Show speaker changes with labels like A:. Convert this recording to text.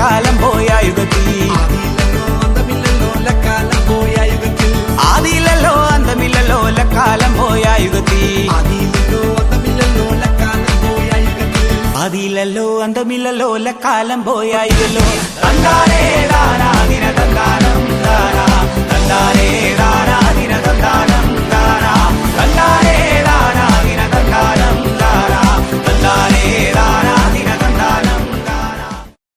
A: കാലം പോയ യുഗത്തിൽ ആദിയിലല്ലോ അന്തമില്ലല്ലോ കാലം പോയ യുഗത്തിൽ ആദിയിലല്ലോ അന്തമില്ലല്ലോ കാലം പോയ യുഗല്ലോ തന്താനേ ദാനാ ദിന തന്താനം ദാനാ തന്താനേ ദാനാ ദിന തന്താനം